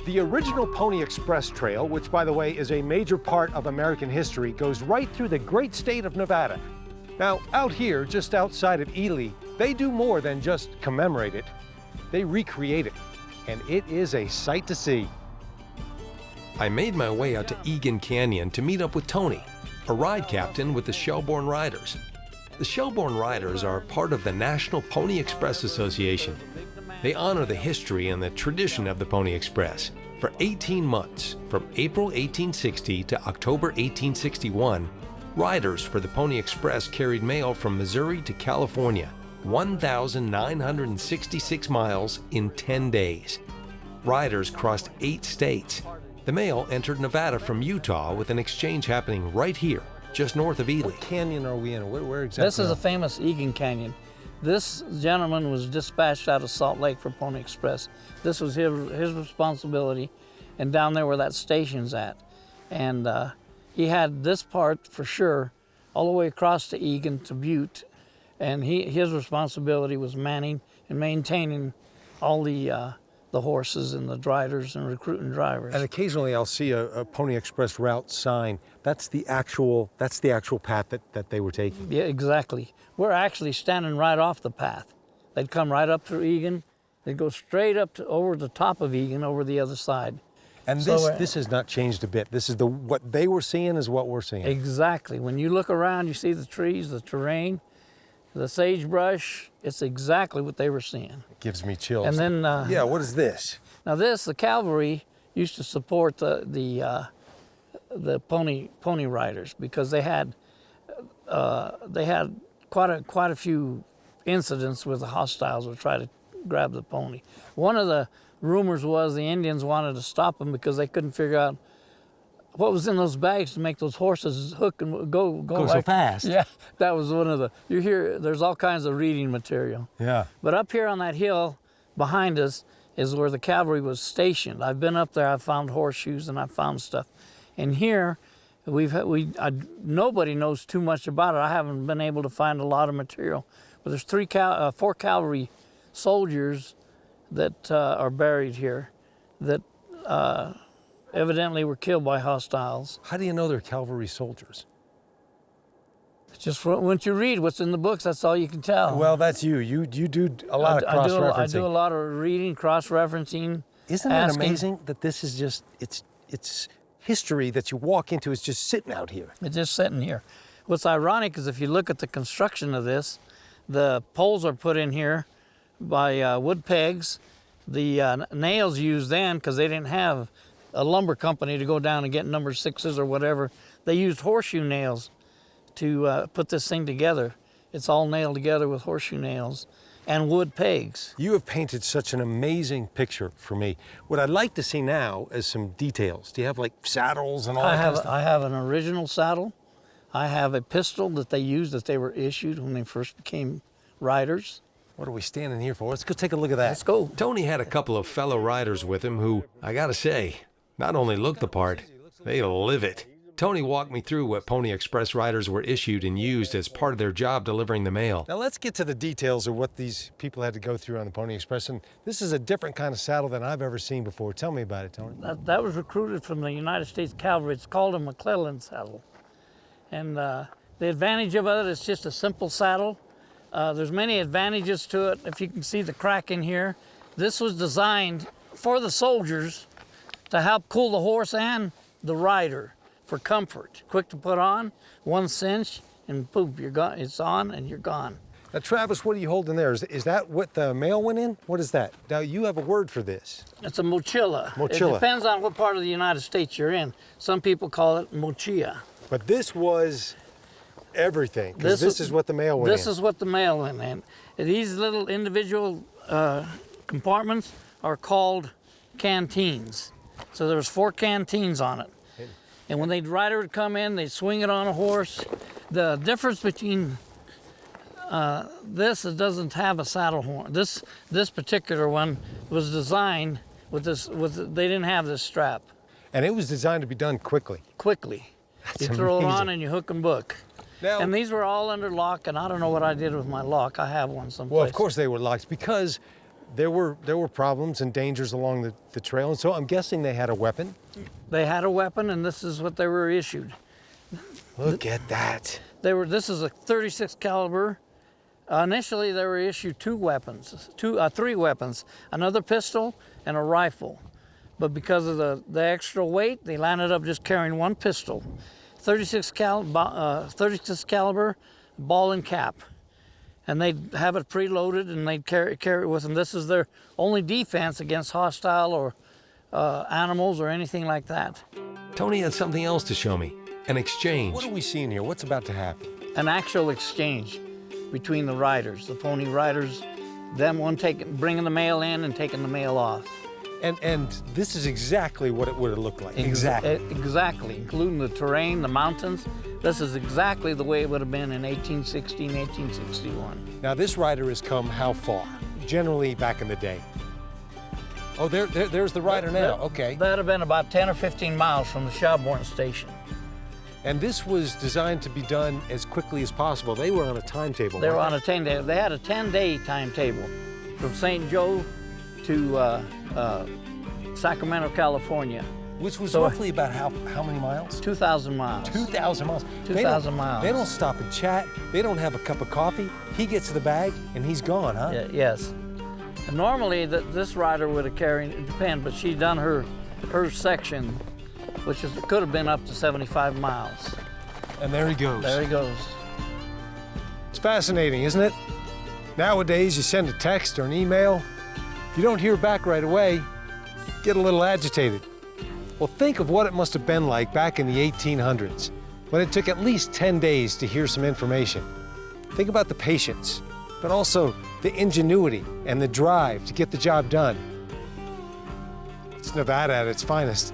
The original Pony Express Trail, which by the way is a major part of American history, goes right through the great state of Nevada. Now, out here, just outside of Ely, they do more than just commemorate it. They recreate it, and it is a sight to see. I made my way out to Egan Canyon to meet up with Tony, a ride captain with the Schellbourne Riders. The Schellbourne Riders are part of the National Pony Express Association. They honor the history and the tradition of the Pony Express. For 18 months, from April 1860 to October 1861, riders for the Pony Express carried mail from Missouri to California, 1,966 miles in 10 days. Riders crossed 8 states. The mail entered Nevada from Utah with an exchange happening right here, just north of Ely. What canyon are we in? Where exactly? This is a famous Egan Canyon. This gentleman was dispatched out of Salt Lake for Pony Express. This was his responsibility, and down there where that station's at. And he had this part for sure, all the way across to Egan to Butte, and his responsibility was manning and maintaining all the horses and the riders and recruiting drivers. And occasionally I'll see a Pony Express route sign. That's the actual path that they were taking. Yeah, exactly. We're actually standing right off the path. They'd come right up through Egan. They'd go straight up to over the top of Egan, over the other side. And this has not changed a bit. This is what they were seeing is what we're seeing. Exactly. When you look around, you see the trees, the terrain, the sagebrush. It's exactly what they were seeing. It gives me chills. And then yeah, what is this? Now the Cavalry used to support the pony riders because they had quite a few incidents where the hostiles would try to grab the pony. One of the rumors was the Indians wanted to stop them because they couldn't figure out what was in those bags to make those horses hook and go so fast. Yeah, that was one of the, you hear, there's all kinds of reading material. Yeah. But up here on that hill behind us is where the cavalry was stationed. I've been up there, I've found horseshoes and I've found stuff. And here, nobody knows too much about it. I haven't been able to find a lot of material. But there's 4 cavalry soldiers that are buried here that evidently were killed by hostiles. How do you know they're cavalry soldiers? Just once you read what's in the books, that's all you can tell. Well, that's you. You do a lot of cross-referencing. I do a lot of reading, cross-referencing. Isn't it amazing that this is just, it's history that you walk into is just sitting out here? It's just sitting here. What's ironic is if you look at the construction of this, the poles are put in here by wood pegs. The nails used then, because they didn't have a lumber company to go down and get number 6s or whatever, they used horseshoe nails to put this thing together. It's all nailed together with horseshoe nails and wood pegs. You have painted such an amazing picture for me. What I'd like to see now is some details. Do you have like saddles and all that kind of stuff? I have an original saddle. I have a pistol that they used, that they were issued when they first became riders. What are we standing here for? Let's go take a look at that. Let's go. Tony had a couple of fellow riders with him who, I gotta say, not only look the part, they live it. Tony walked me through what Pony Express riders were issued and used as part of their job delivering the mail. Now let's get to the details of what these people had to go through on the Pony Express. And this is a different kind of saddle than I've ever seen before. Tell me about it, Tony. That was recruited from the United States Cavalry. It's called a McClellan saddle. And the advantage of it, it's just a simple saddle. There's many advantages to it. If you can see the crack in here, this was designed for the soldiers to help cool the horse and the rider for comfort. Quick to put on, one cinch, and poof, you're gone. It's on and you're gone. Now, Travis, what are you holding there? Is that what the mail went in? What is that? Now, you have a word for this. It's a mochila. Mochila. It depends on what part of the United States you're in. Some people call it mochila. But this was everything, because this is what the mail went in. This is what the mail went in. These little individual compartments are called canteens. So there was 4 canteens on it. And when the rider would come in, they'd swing it on a horse. The difference between this, it doesn't have a saddle horn. This particular one was designed with this. They didn't have this strap. And it was designed to be done quickly. Quickly. That's you throw amazing. it on and you hook and book. Now, And these were all under lock, and I don't know what I did with my lock. I have one someplace. well, of course they were locked, because there were problems and dangers along the trail, and so I'm guessing they had a weapon. They had a weapon, and this is what they were issued. Look at that. This is a 36 caliber. Initially, they were issued three weapons, another pistol and a rifle. But because of the extra weight, they landed up just carrying one pistol, 36 caliber, ball and cap. And they'd have it preloaded, and they'd carry it with them. This is their only defense against hostile or animals or anything like that. Tony had something else to show me, an exchange. What are we seeing here? What's about to happen? An actual exchange between the riders, the pony riders, them bringing the mail in and taking the mail off. And this is exactly what it would have looked like. Exactly. Exactly, including the terrain, the mountains. This is exactly the way it would have been in 1860 and 1861. Now this rider has come how far? Generally back in the day. Oh, there's the rider now. Okay. That'd have been about 10 or 15 miles from the Schellbourne station. And this was designed to be done as quickly as possible. They were on a timetable. They were on a 10-day. They had a 10-day timetable from St. Joe to Sacramento, California. Which was roughly about how many miles? 2,000 miles. 2,000 miles. 2,000 miles. They don't stop and chat. They don't have a cup of coffee. He gets the bag and he's gone, huh? Yeah, yes. And normally this rider would have carried, it depends, but she'd done her section, which could have been up to 75 miles. And there he goes. There he goes. It's fascinating, isn't it? Nowadays, you send a text or an email. If you don't hear back right away, get a little agitated. Well, think of what it must have been like back in the 1800s, when it took at least 10 days to hear some information. Think about the patience, but also the ingenuity and the drive to get the job done. It's Nevada at its finest.